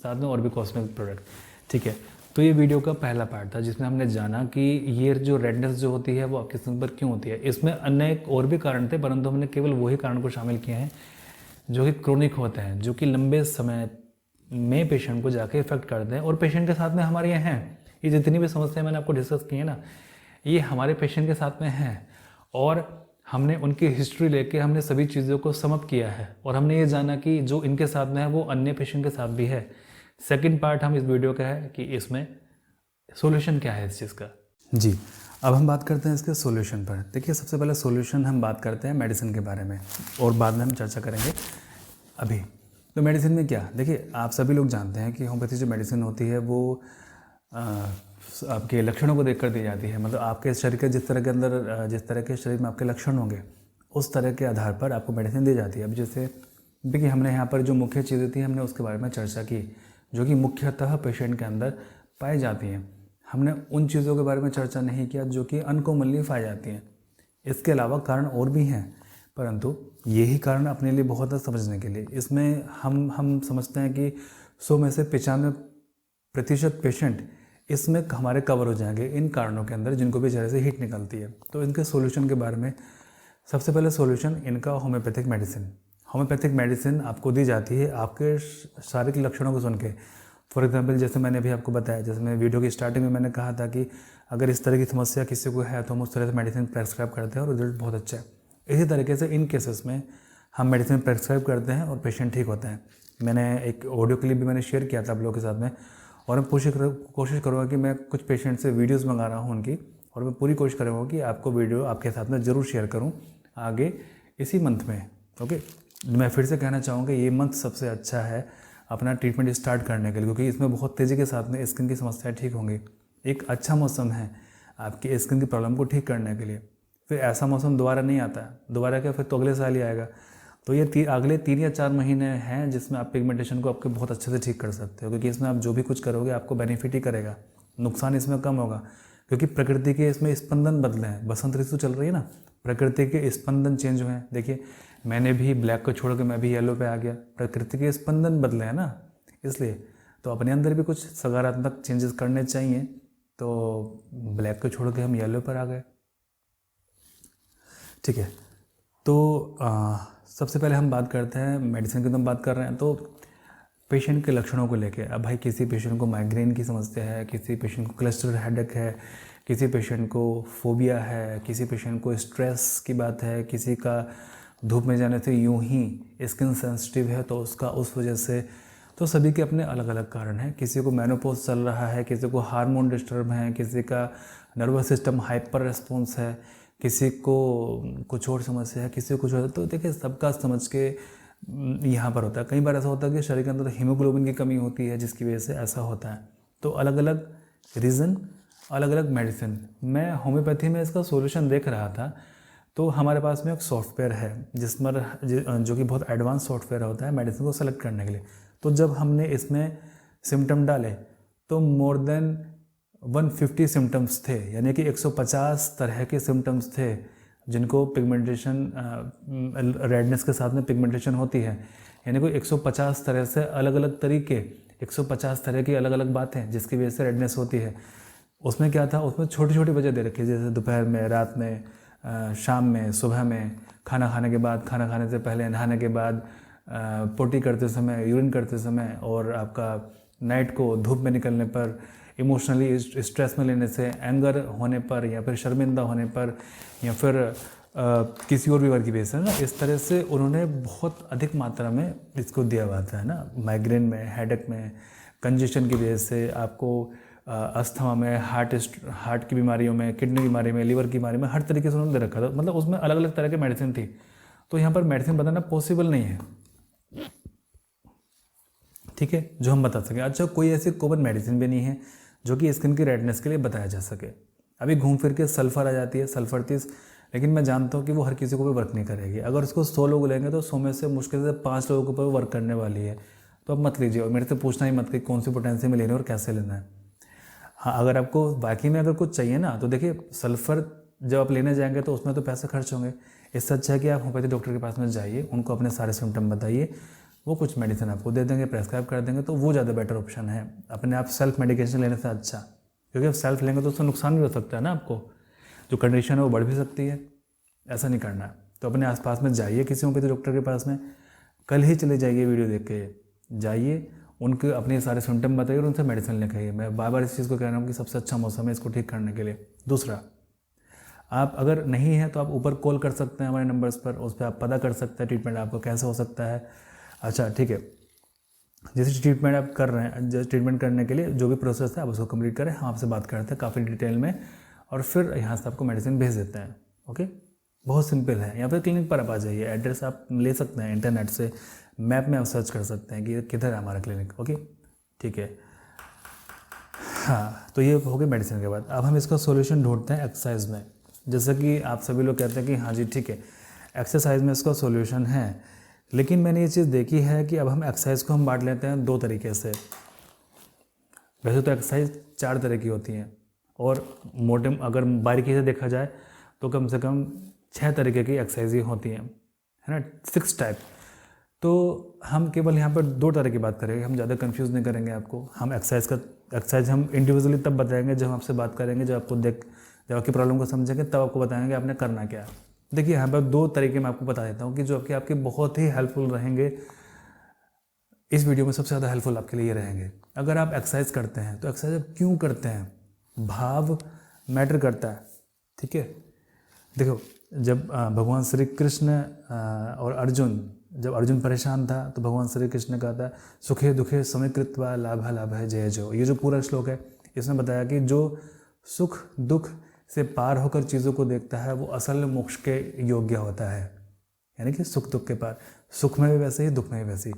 Speaker 1: साथ में और भी कॉस्मेटिक प्रोडक्ट, ठीक है। तो ये वीडियो का पहला पार्ट था जिसमें हमने जाना कि ये जो रेडनेस जो होती है वो आपकी स्किन पर क्यों होती है। इसमें अन्य और भी कारण थे, परंतु हमने केवल वही कारण को शामिल किए हैं जो कि क्रोनिक होते हैं, जो कि लंबे समय में पेशेंट को जाके इफेक्ट करते हैं, और पेशेंट के साथ में हमारे यहाँ हैं। ये जितनी भी समस्याएं मैंने आपको डिस्कस की है ना, ये हमारे पेशेंट के साथ में हैं, और हमने उनकी हिस्ट्री लेके हमने सभी चीज़ों को समअप किया है, और हमने ये जाना कि जो इनके साथ में है वो अन्य पेशेंट के साथ भी है। सेकंड पार्ट हम इस वीडियो का है कि इसमें सॉल्यूशन क्या है इस चीज़ का। जी, अब हम बात करते हैं इसके सॉल्यूशन पर। देखिए, सबसे पहले सॉल्यूशन हम बात करते हैं मेडिसिन के बारे में, और बाद में हम चर्चा करेंगे। अभी तो मेडिसिन में क्या, देखिए आप सभी लोग जानते हैं कि होम्योपैथी जो मेडिसिन होती है वो आपके लक्षणों को देखकर दी जाती है। मतलब आपके शरीर के जिस तरह के शरीर में आपके लक्षण होंगे उस तरह के आधार पर आपको मेडिसिन दी जाती है। अब जैसे देखिए, हमने यहाँ पर जो मुख्य चीज़ें थी हमने उसके बारे में चर्चा की, जो कि मुख्यतः पेशेंट के अंदर पाई जाती हैं। हमने उन चीज़ों के बारे में चर्चा नहीं किया जो कि अनकॉमनली पाई जाती हैं। इसके अलावा कारण और भी हैं, परंतु यही कारण अपने लिए बहुत है समझने के लिए। इसमें हम समझते हैं कि 100 में से 95% पेशेंट इसमें हमारे कवर हो जाएंगे इन कारणों के अंदर, जिनको भी चेहरे से हीट निकलती है। तो इनके सॉल्यूशन के बारे में सबसे पहले सॉल्यूशन इनका होम्योपैथिक मेडिसिन आपको दी जाती है आपके शारीरिक लक्षणों को सुन के। फॉर एग्जांपल, जैसे मैंने अभी आपको बताया, जैसे मैं वीडियो की स्टार्टिंग में मैंने कहा था कि अगर इस तरह की समस्या किसी को है तो हम उस तरह से मेडिसिन प्रेस्क्राइब करते हैं और रिजल्ट बहुत अच्छा है। इसी तरीके से इन केसेस में हम मेडिसिन प्रेस्क्राइब करते हैं और पेशेंट ठीक होते हैं। मैंने एक ऑडियो क्लिप भी मैंने शेयर किया था आप लोगों के साथ में, और मैं कोशिश करूँगा कि मैं कुछ पेशेंट से वीडियोस मंगा रहा हूँ उनकी, और मैं पूरी कोशिश करूँगा कि आपको वीडियो आपके साथ में ज़रूर शेयर करूँ आगे इसी मंथ में। ओके, मैं फिर से कहना चाहूँगा ये मंथ सबसे अच्छा है अपना ट्रीटमेंट स्टार्ट करने के लिए, क्योंकि इसमें बहुत तेज़ी के साथ में स्किन की समस्याएँ ठीक होंगी। एक अच्छा मौसम है आपकी स्किन की प्रॉब्लम को ठीक करने के लिए। फिर ऐसा मौसम दोबारा नहीं आता है, दोबारा क्या, फिर तो अगले साल ही आएगा। तो ये अगले 3 या 4 महीने हैं जिसमें आप पिगमेंटेशन को आपके बहुत अच्छे से ठीक कर सकते हो, क्योंकि इसमें आप जो भी कुछ करोगे आपको बेनिफिट ही करेगा, नुकसान इसमें कम होगा। क्योंकि प्रकृति के इसमें स्पंदन बदले हैं, बसंत ऋतु चल रही है ना, प्रकृति के स्पंदन चेंज हुए हैं। देखिए, मैंने भी ब्लैक को छोड़ के मैं भी येलो पे आ गया, प्रकृति के स्पंदन बदले हैं ना, इसलिए तो अपने अंदर भी कुछ सकारात्मक चेंजेस करने चाहिए। तो ब्लैक को छोड़ के हम येलो पर आ गए, ठीक है। तो सबसे पहले हम बात करते हैं मेडिसिन की, तो हम बात कर रहे हैं तो पेशेंट के लक्षणों को लेके। अब भाई किसी पेशेंट को माइग्रेन की समस्या है, किसी पेशेंट को क्लस्टर हेडेक है, किसी पेशेंट को फोबिया है, किसी पेशेंट को स्ट्रेस की बात है, किसी का धूप में जाने से यूं ही स्किन सेंसिटिव है तो उसका उस वजह से, तो सभी के अपने अलग अलग कारण हैं। किसी को मेनोपॉज चल रहा है, किसी को हार्मोन डिस्टर्ब है, किसी का नर्वस सिस्टम हाइपर रेस्पॉन्स है, किसी को कुछ और समस्या है, किसी को कुछ और। तो देखिए, सबका समझ के यहाँ पर होता है। कई बार ऐसा होता है कि शरीर के अंदर हीमोग्लोबिन की कमी होती है जिसकी वजह से ऐसा होता है। तो अलग अलग रीज़न, अलग अलग मेडिसिन। मैं होम्योपैथी में इसका सॉल्यूशन देख रहा था, तो हमारे पास में एक सॉफ्टवेयर है जो कि बहुत एडवांस सॉफ्टवेयर होता है मेडिसिन को सेलेक्ट करने के लिए। तो जब हमने इसमें सिम्टम डाले तो मोर देन 150 सिम्टम्स थे, यानी कि 150 तरह के सिम्टम्स थे जिनको पिगमेंटेशन, रेडनेस के साथ में पिगमेंटेशन होती है। यानी कोई 150 तरह से अलग अलग तरीके, 150 तरह की अलग अलग बातें जिसकी वजह से रेडनेस होती है। उसमें क्या था, उसमें छोटी छोटी वजह दे रखी है, जैसे दोपहर में, रात में, शाम में, सुबह में, खाना खाने के बाद, खाना खाने से पहले, नहाने के बाद, पोटी करते समय, यूरिन करते समय, और आपका नाइट को धूप में निकलने पर, इमोशनली स्ट्रेस में लेने से, एंगर होने पर, या फिर शर्मिंदा होने पर, या फिर किसी और बीमारी की वजह से ना, इस तरह से उन्होंने बहुत अधिक मात्रा में इसको दिया हुआ था, है ना। माइग्रेन में, हेडेक में, कंजेशन की वजह से, आपको अस्थमा में, हार्ट की बीमारियों में, किडनी बीमारी में, लीवर की बीमारी में, हर तरीके से उन्होंने दे रखा था। मतलब उसमें अलग अलग तरह की मेडिसिन थी। तो यहाँ पर मेडिसिन बताना पॉसिबल नहीं है, ठीक है, जो हम बता सकें। अच्छा, कोई ऐसी कॉमन मेडिसिन भी नहीं है जो कि स्किन की रेडनेस के लिए बताया जा सके। अभी घूम फिर के सल्फर आ जाती है, सल्फर 30, लेकिन मैं जानता हूँ कि वो हर किसी को भी वर्क नहीं करेगी। अगर उसको 100 लोग लेंगे तो 100 में से मुश्किल से 5 लोगों के ऊपर वर्क करने वाली है। तो अब मत लीजिए, और मेरे से पूछना ही मत कि कौन सी पोटेंशियल में लेना है और कैसे लेना है। हाँ, अगर आपको बाकी में अगर कुछ चाहिए ना, तो देखिए सल्फ़र जब आप लेने जाएंगे तो उसमें तो पैसे खर्च होंगे। इससे अच्छा है कि आप होम्योपैथी डॉक्टर के पास में जाइए, उनको अपने सारे सिम्टम बताइए, वो कुछ मेडिसिन आपको दे देंगे, प्रेस्क्राइब कर देंगे, तो वो ज़्यादा बेटर ऑप्शन है अपने आप सेल्फ मेडिकेशन लेने से अच्छा। क्योंकि आप सेल्फ लेंगे तो उससे नुकसान भी हो सकता है ना, आपको जो कंडीशन है वो बढ़ भी सकती है। ऐसा नहीं करना है। तो अपने आसपास में जाइए किसी होम्योपैथी डॉक्टर के पास में, कल ही चले जाइए, वीडियो देख के जाइए, उनके अपने सारे सिम्टम बताइए और उनसे मेडिसिन लेके आइए। मैं बार बार इस चीज़ को कह रहा हूँ कि सबसे अच्छा मौसम है इसको ठीक करने के लिए। दूसरा, आप अगर नहीं है तो आप ऊपर कॉल कर सकते हैं हमारे नंबर्स पर, उस पर आप पता कर सकते हैं ट्रीटमेंट आपको कैसे हो सकता है। अच्छा, ठीक है, जैसे ट्रीटमेंट आप कर रहे हैं, जैसे ट्रीटमेंट करने के लिए जो भी प्रोसेस है आप उसको कंप्लीट करें, हम आपसे बात करते हैं काफ़ी डिटेल में, और फिर यहाँ से आपको मेडिसिन भेज देते हैं। ओके, बहुत सिंपल है। यहाँ पर क्लिनिक पर आप आ जाइए, एड्रेस आप ले सकते हैं इंटरनेट से, मैप में आप सर्च कर सकते हैं कि किधर है हमारा क्लिनिक। ओके, ठीक है। हाँ, तो ये हो गई मेडिसिन के बाद। अब हम इसका सॉल्यूशन ढूंढते हैं एक्सरसाइज में। जैसे कि आप सभी लोग कहते हैं कि हाँ जी ठीक है, एक्सरसाइज में इसका सॉल्यूशन है, लेकिन मैंने ये चीज़ देखी है कि अब हम एक्सरसाइज को हम बांट लेते हैं 2 तरीके से। वैसे तो एक्सरसाइज 4 तरह की होती हैं, और मोटे अगर बारीकी से देखा जाए तो कम से कम 6 तरीके की एक्सरसाइज होती हैं, है ना, 6 टाइप। तो हम केवल यहाँ पर 2 तरह की बात करेंगे, हम ज़्यादा कंफ्यूज नहीं करेंगे आपको। हम एक्सरसाइज हम इंडिविजुअली तब बताएंगे जब हम आपसे बात करेंगे, जब आपकी प्रॉब्लम को समझेंगे, तब आपको बताएंगे कि आपने करना क्या है। देखिए, यहाँ पर 2 तरीके मैं आपको बता देता हूँ कि जो आपके बहुत ही हेल्पफुल रहेंगे। इस वीडियो में सबसे ज़्यादा हेल्पफुल आपके लिए रहेंगे। अगर आप एक्सरसाइज करते हैं तो एक्सरसाइज आप क्यों करते हैं, भाव मैटर करता है, ठीक है। देखो, जब भगवान श्री कृष्ण और अर्जुन, जब अर्जुन परेशान था तो भगवान श्री कृष्ण ने कहा था, सुखे दुखे समीकृत्वा लाभ लाभ है जय जो। ये जो पूरा श्लोक है, इसमें बताया कि जो सुख दुख से पार होकर चीज़ों को देखता है वो असल में मोक्ष के योग्य होता है। यानी कि सुख दुख के पार, सुख में भी वैसे ही, दुख में भी वैसे ही,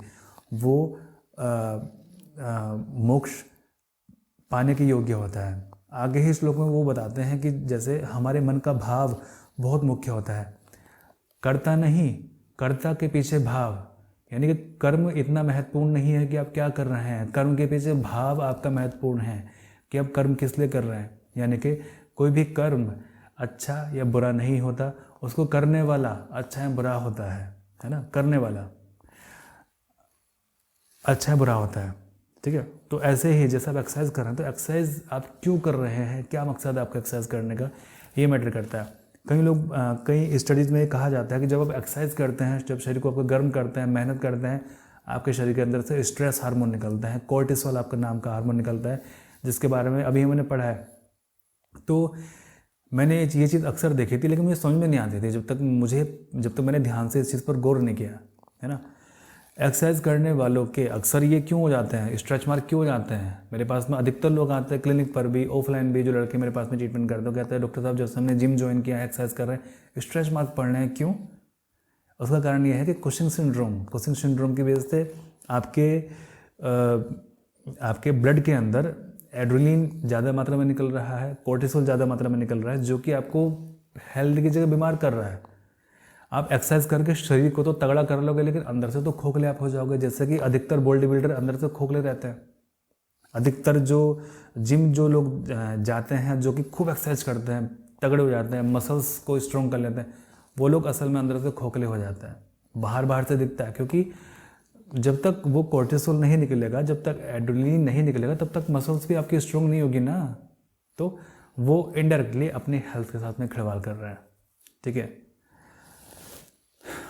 Speaker 1: वो मोक्ष पाने के योग्य होता है। आगे ही श्लोक में वो बताते हैं कि जैसे हमारे मन का भाव बहुत मुख्य होता है, कर्ता नहीं, कर्ता के पीछे भाव। यानी कि कर्म इतना महत्वपूर्ण नहीं है कि आप क्या कर रहे हैं, कर्म के पीछे भाव आपका महत्वपूर्ण है कि आप कर्म किस लिए कर रहे हैं। यानी कि कोई भी कर्म अच्छा या बुरा नहीं होता, उसको करने वाला अच्छा या बुरा होता है ना, करने वाला अच्छा या बुरा होता है, ठीक है। तो ऐसे ही जैसे आप एक्सरसाइज कर रहे हैं, तो एक्सरसाइज आप क्यों कर रहे हैं, क्या मकसद है आपका एक्सरसाइज करने का, ये मैटर करता है। कई स्टडीज़ में कहा जाता है कि जब आप एक्सरसाइज करते हैं, जब शरीर को आपको गर्म करते हैं, मेहनत करते हैं, आपके शरीर के अंदर से स्ट्रेस हार्मोन निकलता है, कोर्टिसोल आपका नाम का हार्मोन निकलता है, जिसके बारे में अभी हमने पढ़ा है। तो मैंने ये चीज़ अक्सर देखी थी, लेकिन मुझे समझ में नहीं आती थी जब तक मैंने ध्यान से इस चीज़ पर गौर नहीं किया, है ना। एक्सरसाइज करने वालों के अक्सर ये क्यों हो जाते हैं, स्ट्रेच मार्क क्यों हो जाते हैं। मेरे पास में अधिकतर लोग आते हैं क्लिनिक पर भी, ऑफलाइन भी, जो लड़के मेरे पास में ट्रीटमेंट करते हैं, कहते हैं डॉक्टर साहब जैसे हमने जिम ज्वाइन किया है, एक्सरसाइज कर रहे हैं, स्ट्रेच मार्क पड़ रहे हैं, क्यों। उसका कारण ये है कि कुशिंग सिंड्रोम की वजह से आपके ब्लड के अंदर एड्रेनलिन ज़्यादा मात्रा में निकल रहा है, कोर्टिसोल ज़्यादा मात्रा में निकल रहा है, जो कि आपको हेल्थ की जगह बीमार कर रहा है। आप एक्सरसाइज करके शरीर को तो तगड़ा कर लोगे, लेकिन अंदर से तो खोखले आप हो जाओगे। जैसे कि अधिकतर बॉडी बिल्डर अंदर से खोखले रहते हैं। अधिकतर जो लोग जाते हैं, जो कि खूब एक्सरसाइज करते हैं, तगड़े हो जाते हैं, मसल्स को स्ट्रॉन्ग कर लेते हैं, वो लोग असल में अंदर से खोखले हो जाते हैं। बाहर से दिखता है, क्योंकि जब तक वो कोर्टिसोल नहीं निकलेगा, जब तक एड्रेनलिन नहीं निकलेगा, तब तक मसल्स भी आपकी स्ट्रॉन्ग नहीं होगी ना। तो वो इनडायरेक्टली अपनी हेल्थ के साथ में खिलवाड़ कर रहा है, ठीक है।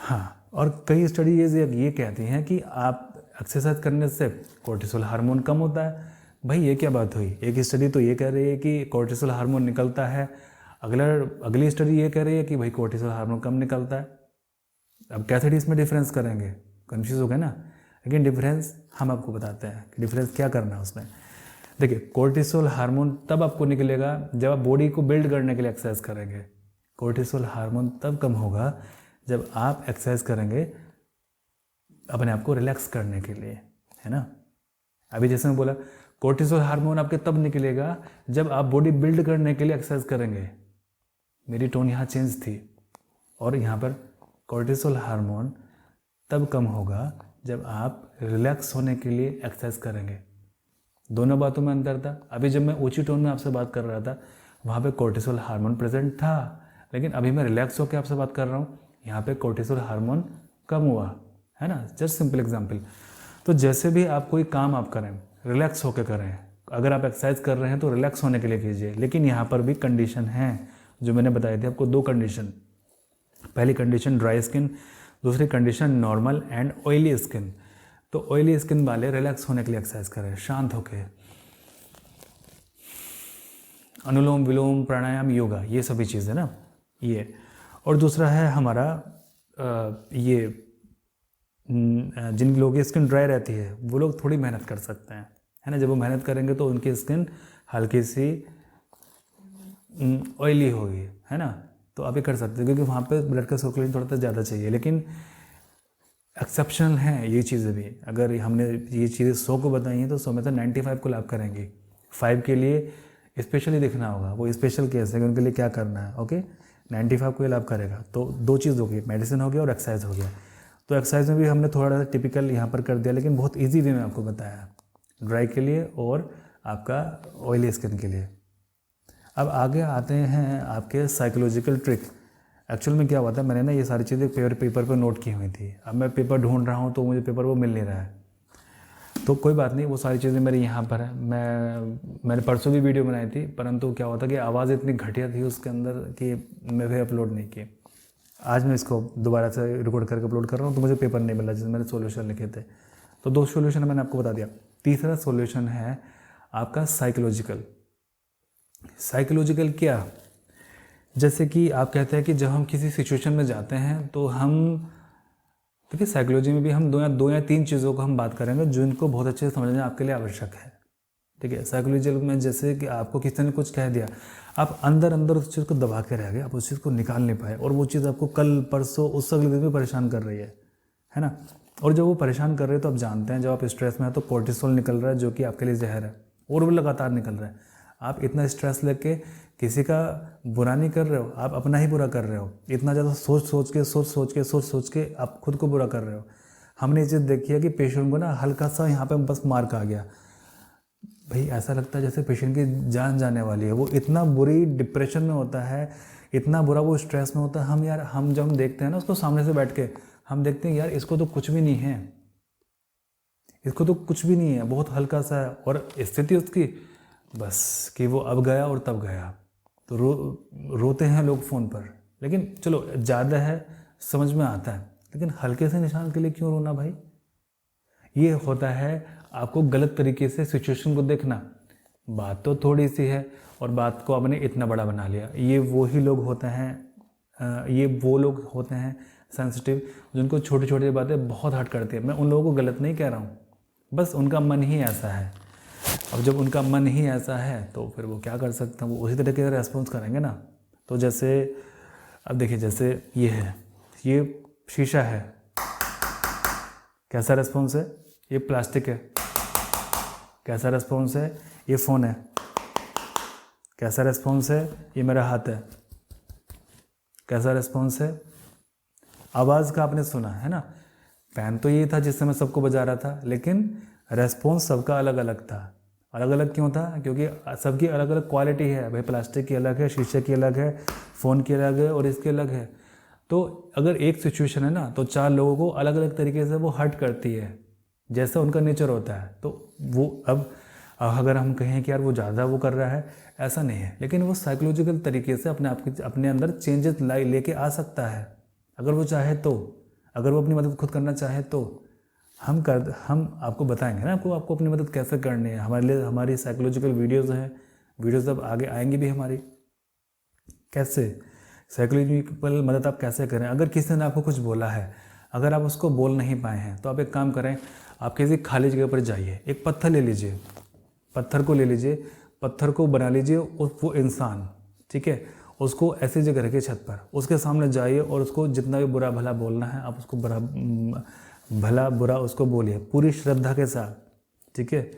Speaker 1: हाँ, और कई स्टडीज ये कहती हैं कि आप एक्सरसाइज करने से कोर्टिसोल हार्मोन कम होता है। भाई ये क्या बात हुई? एक स्टडी तो ये कह रही है कि कोर्टिसोल हार्मोन निकलता है, अगली स्टडी ये कह रही है कि भाई कोर्टिसोल हार्मोन कम निकलता है। अब कैसे इसमें डिफरेंस करेंगे? कंफ्यूज हो गए ना। लेकिन डिफरेंस हम आपको बताते हैं कि डिफरेंस क्या करना है उसमें। देखिए, कोर्टिसोल हार्मोन तब आपको निकलेगा जब आप बॉडी को बिल्ड करने के लिए एक्सरसाइज करेंगे। कोर्टिसोल हार्मोन तब कम होगा जब आप एक्सरसाइज करेंगे अपने आप को रिलैक्स करने के लिए, है ना। अभी जैसे मैं बोला, कोर्टिसोल हार्मोन आपके तब निकलेगा जब आप बॉडी बिल्ड करने के लिए एक्सरसाइज करेंगे। मेरी टोन यहाँ चेंज थी, और यहाँ पर कोर्टिसोल हार्मोन तब कम होगा जब आप रिलैक्स होने के लिए एक्सरसाइज करेंगे। दोनों बातों में अंतर था। अभी जब मैं ऊंची टोन में आपसे बात कर रहा था, वहाँ पे कोर्टिसोल हार्मोन प्रेजेंट था, लेकिन अभी मैं रिलैक्स होकर आपसे बात कर रहा हूँ, यहाँ पे कोर्टिसोल हार्मोन कम हुआ, है ना। Just simple example. तो जैसे भी आप कोई काम आप करें, रिलैक्स होकर करें। अगर आप एक्सरसाइज कर रहे हैं तो रिलैक्स होने के लिए कीजिए, लेकिन यहाँ पर भी कंडीशन है जो मैंने बताई थी आपको। 2 कंडीशन। पहली कंडीशन ड्राई स्किन, दूसरी condition normal and oily skin. तो ऑयली स्किन वाले रिलैक्स होने के लिए एक्सरसाइज करें, शांत होके। अनुलोम विलोम, प्राणायाम, योगा, ये सभी चीज़ें ना ये। और दूसरा है हमारा ये जिन लोगों की स्किन ड्राई रहती है वो लोग थोड़ी मेहनत कर सकते हैं, है ना। जब वो मेहनत करेंगे तो उनकी स्किन हल्की सी ऑयली होगी, है ना। तो आप ये कर सकते हैं, क्योंकि वहाँ पे ब्लड का सर्कुलेशन थोड़ा सा ज़्यादा चाहिए। लेकिन एक्सेप्शनल हैं ये चीज़ें भी। अगर हमने ये चीज़ें 100 को बताई हैं तो 100 में से 95 को लाभ करेंगी। 5 के लिए स्पेशली देखना होगा, वो स्पेशल केस है कि उनके लिए क्या करना है। ओके, 95 को ये लाभ करेगा। तो 2 चीज़ होगी, मेडिसिन हो गया और एक्सरसाइज हो गया। तो एक्सरसाइज में भी हमने थोड़ा सा टिपिकल यहाँ पर कर दिया, लेकिन बहुत ईजी वे में आपको बताया, ड्राई के लिए और आपका ऑयली स्किन के लिए। अब आगे आते हैं आपके साइकोलॉजिकल ट्रिक। एक्चुअल में क्या हुआ था, मैंने ना ये सारी चीज़ें पेपर पर नोट की हुई थी। अब मैं पेपर ढूंढ रहा हूँ तो मुझे पेपर वो मिल नहीं रहा है। तो कोई बात नहीं, वो सारी चीज़ें मेरी यहाँ पर है। मैंने परसों भी वीडियो बनाई थी, परंतु क्या हुआ था कि आवाज़ इतनी घटिया थी उसके अंदर कि मैं फिर अपलोड नहीं की। आज मैं इसको दोबारा से रिकॉर्ड करके अपलोड कर रहा हूँ, तो मुझे पेपर नहीं मिला जिसमें मैंने सोल्यूशन लिखे थे। तो 2 सोल्यूशन मैंने आपको बता दिया। तीसरा सोल्यूशन है आपका साइकोलॉजिकल। साइकोलॉजिकल क्या? जैसे कि आप कहते हैं कि जब हम किसी सिचुएशन में जाते हैं तो हम, देखिए साइकोलॉजी में भी हम 2 या 3 चीज़ों को हम बात करेंगे जो इनको बहुत अच्छे से समझना आपके लिए आवश्यक है, ठीक है। साइकोलॉजी में जैसे कि आपको किसी ने कुछ कह दिया, आप अंदर उस चीज़ को दबा के रह गए, आप उस चीज़ को निकाल नहीं पाए, और वो चीज़ आपको कल परसों उस अगले दिन भी परेशान कर रही है ना। और जब वो परेशान कर रहे हैं तो आप जानते हैं जब आप स्ट्रेस में है तो कोर्टिसोल निकल रहा है जो कि आपके लिए जहर है, और वो लगातार निकल रहा है। आप इतना स्ट्रेस लेके किसी का बुरा नहीं कर रहे हो, आप अपना ही बुरा कर रहे हो। इतना ज़्यादा सोच के आप खुद को बुरा कर रहे हो। हमने ये चीज़ देखी है कि पेशेंट को ना हल्का सा यहाँ पे बस मार्क आ गया, भाई ऐसा लगता है जैसे पेशेंट की जान जाने वाली है। वो इतना बुरी डिप्रेशन में होता है, इतना बुरा वो स्ट्रेस में होता है। हम जब हम देखते हैं ना उसको सामने से बैठ के, हम देखते हैं यार इसको तो कुछ भी नहीं है, इसको तो कुछ भी नहीं है, बहुत हल्का सा है। और स्थिति उसकी बस कि वो अब गया और तब गया। तो रोते हैं लोग फ़ोन पर, लेकिन चलो ज़्यादा है समझ में आता है, लेकिन हल्के से निशान के लिए क्यों रोना भाई? ये होता है आपको गलत तरीके से सिचुएशन को देखना। बात तो थोड़ी सी है और बात को आपने इतना बड़ा बना लिया। ये वो लोग होते हैं सेंसिटिव, जिनको छोटी छोटी बातें बहुत हर्ट करती है। मैं उन लोगों को गलत नहीं कह रहा हूँ, बस उनका मन ही ऐसा है। अब जब उनका मन ही ऐसा है तो फिर वो क्या कर सकते हैं, वो उसी तरीके से रेस्पॉन्स करेंगे ना। तो जैसे अब देखिए, जैसे ये है, ये शीशा है, कैसा रेस्पॉन्स है? ये प्लास्टिक है, कैसा रेस्पॉन्स है? ये फ़ोन है, कैसा रेस्पॉन्स है? ये मेरा हाथ है, कैसा रेस्पॉन्स है? आवाज़ का आपने सुना है ना, पेन तो ये था जिससे मैं सबको बजा रहा था, लेकिन रेस्पॉन्स सबका अलग अलग था। अलग अलग क्यों था? क्योंकि सबकी अलग अलग क्वालिटी है भाई। प्लास्टिक की अलग है, शीशे की अलग है, फ़ोन की अलग है, और इसकी अलग है। तो अगर एक सिचुएशन है ना, तो 4 लोगों को अलग अलग तरीके से वो हर्ट करती है। जैसा उनका नेचर होता है। तो वो अब अगर हम कहें कि यार वो ज़्यादा वो कर रहा है, ऐसा नहीं है, लेकिन वो साइकोलॉजिकल तरीके से अपने अंदर चेंजेस लेके आ सकता है अगर वो चाहे तो। अगर वो अपनी मदद खुद करना चाहे तो हम आपको बताएंगे ना आपको अपनी मदद कैसे करनी है। हमारे लिए हमारी साइकोलॉजिकल वीडियोज़ हैं, वीडियोज़ अब आगे आएंगी भी हमारी, कैसे साइकोलॉजिकल मदद आप कैसे करें। अगर किसी ने आपको कुछ बोला है, अगर आप उसको बोल नहीं पाए हैं, तो आप एक काम करें, आप किसी खाली जगह पर जाइए, एक पत्थर ले लीजिए, पत्थर को ले लीजिए, पत्थर को बना लीजिए और वो इंसान, ठीक है, उसको ऐसी जगह रखिए छत पर, उसके सामने जाइए और उसको जितना भी बुरा भला बोलना है आप उसको भला बुरा उसको बोलिए पूरी श्रद्धा के साथ, ठीक है।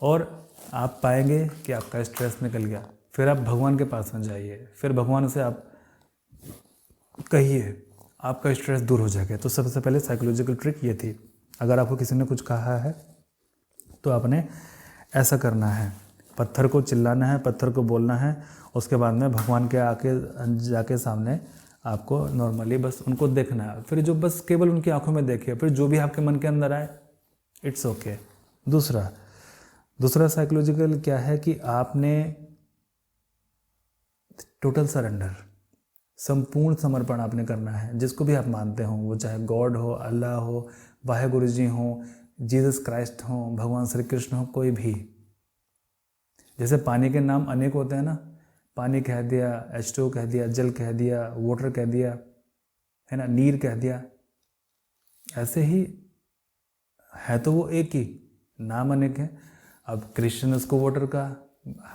Speaker 1: और आप पाएंगे कि आपका स्ट्रेस निकल गया। फिर आप भगवान के पास में जाइए, फिर भगवान से आप कहिए, आपका स्ट्रेस दूर हो जाएगा। तो सबसे पहले साइकोलॉजिकल ट्रिक ये थी। अगर आपको किसी ने कुछ कहा है तो आपने ऐसा करना है, पत्थर को चिल्लाना है, पत्थर को बोलना है, उसके बाद में भगवान के जाके सामने आपको नॉर्मली बस उनको देखना है। फिर जो बस केवल उनकी आंखों में देखिए, फिर जो भी आपके मन के अंदर आए, इट्स ओके। दूसरा साइकोलॉजिकल क्या है कि आपने टोटल सरेंडर, संपूर्ण समर्पण आपने करना है, जिसको भी आप मानते हो, वो चाहे गॉड हो, अल्लाह हो, वाहे गुरु जी हो, जीसस क्राइस्ट हो, भगवान श्री कृष्ण हो, कोई भी। जैसे पानी के नाम अनेक होते हैं ना, पानी कह दिया, H2O कह दिया, जल कह दिया, वाटर कह दिया, है ना, नीर कह दिया, ऐसे ही है तो वो एक ही, नाम अनेक है। अब क्रिश्चियन ने उसको वाटर कहा,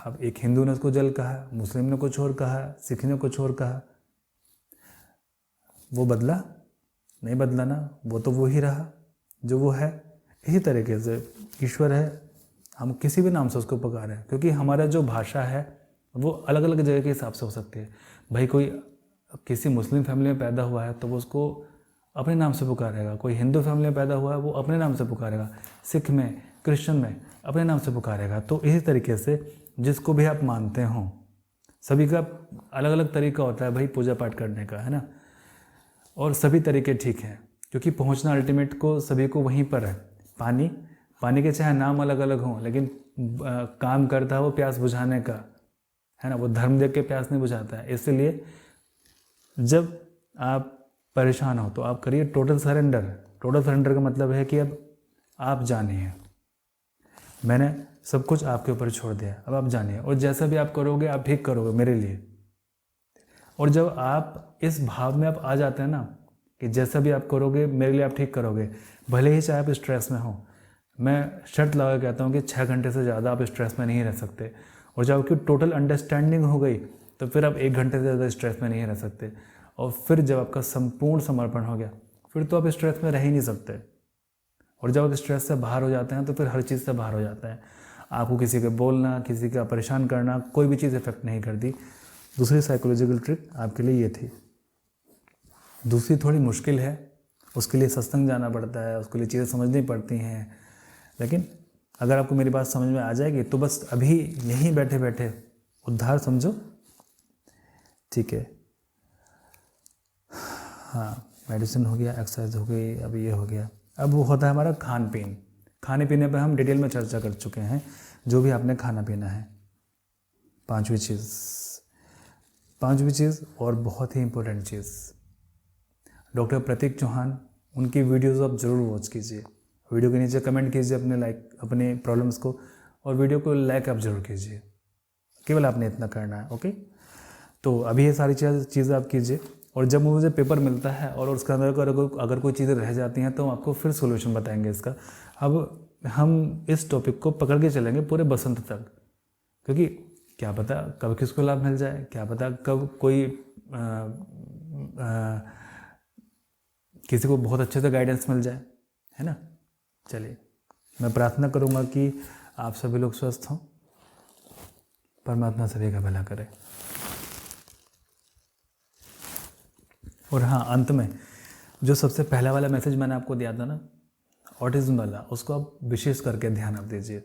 Speaker 1: अब एक हिंदू ने उसको जल कहा, मुस्लिम ने कुछ और कहा, सिख ने कुछ और कहा। वो बदला नहीं, बदला ना, वो तो वो ही रहा जो वो है। इसी तरीके से ईश्वर है, हम किसी भी नाम से उसको पुकारें, क्योंकि हमारा जो भाषा है वो अलग अलग जगह के हिसाब से हो सकती है। भाई कोई किसी मुस्लिम फैमिली में पैदा हुआ है तो वो उसको अपने नाम से पुकारेगा, कोई हिंदू फैमिली में पैदा हुआ है वो अपने नाम से पुकारेगा, सिख में, क्रिश्चियन में अपने नाम से पुकारेगा। तो इसी तरीके से जिसको भी आप मानते हों, सभी का अलग अलग तरीका होता है भाई पूजा पाठ करने का, है ना। और सभी तरीके ठीक हैं, क्योंकि पहुंचना अल्टीमेट को सभी को वहीं पर है। पानी के चाहे नाम अलग अलग हों, लेकिन काम करता है वो प्यास बुझाने का, है ना। वो धर्म देख के प्यास नहीं बुझाता है। इसलिए जब आप परेशान हो तो आप करिए टोटल सरेंडर। टोटल सरेंडर का मतलब है कि अब आप जानिए, मैंने सब कुछ आपके ऊपर छोड़ दिया, अब आप जानिए, और जैसा भी आप करोगे आप ठीक करोगे मेरे लिए। और जब आप इस भाव में आप आ जाते हैं ना कि जैसा भी आप करोगे मेरे लिए आप ठीक करोगे, भले ही चाहे आप स्ट्रेस में हो। मैं शर्त लगा कहता हूँ कि 6 घंटे से ज़्यादा आप स्ट्रेस में नहीं रह सकते। और जब आपकी टोटल अंडरस्टैंडिंग हो गई तो फिर आप 1 घंटे से ज़्यादा स्ट्रेस में नहीं रह सकते। और फिर जब आपका संपूर्ण समर्पण हो गया फिर तो आप स्ट्रेस में रह ही नहीं सकते। और जब आप स्ट्रेस से बाहर हो जाते हैं तो फिर हर चीज़ से बाहर हो जाते हैं। आपको किसी के बोलना, किसी का परेशान करना, कोई भी चीज़ इफेक्ट नहीं करती। दूसरी साइकोलॉजिकल ट्रिक आपके लिए ये थी। दूसरी थोड़ी मुश्किल है, उसके लिए सत्संग जाना पड़ता है, उसके लिए चीज़ें समझनी पड़ती हैं, लेकिन अगर आपको मेरी बात समझ में आ जाएगी तो बस अभी यहीं बैठे बैठे उद्धार समझो, ठीक है। हाँ, मेडिसिन हो गया, एक्सरसाइज हो गई, अब ये हो गया। अब वो होता है हमारा खान पीन। खाने पीने पर हम डिटेल में चर्चा कर चुके हैं, जो भी आपने खाना पीना है। पांचवी चीज़ और बहुत ही इम्पोर्टेंट चीज़, डॉक्टर प्रतीक चौहान, उनकी वीडियोस आप ज़रूर वॉच कीजिए। वीडियो के नीचे कमेंट कीजिए अपने प्रॉब्लम्स को, और वीडियो को लाइक आप ज़रूर कीजिए। केवल आपने इतना करना है, ओके। तो अभी ये सारी चीज़ें आप कीजिए, और जब मुझे पेपर मिलता है और उसके अंदर अगर कोई चीज़ें रह जाती हैं तो हम आपको फिर सोल्यूशन बताएंगे इसका। अब हम इस टॉपिक को पकड़ के चलेंगे पूरे बसंत तक, क्योंकि क्या पता कब किसको लाभ मिल जाए, क्या पता कब कोई किसी को बहुत अच्छे से गाइडेंस मिल जाए, है ना। चलिए, मैं प्रार्थना करूँगा कि आप सभी लोग स्वस्थ हों, परमात्मा सभी का भला करे। और हाँ, अंत में जो सबसे पहला वाला मैसेज मैंने आपको दिया था ना, ऑटिज्म वाला, उसको आप विशेष करके ध्यान आप दीजिए।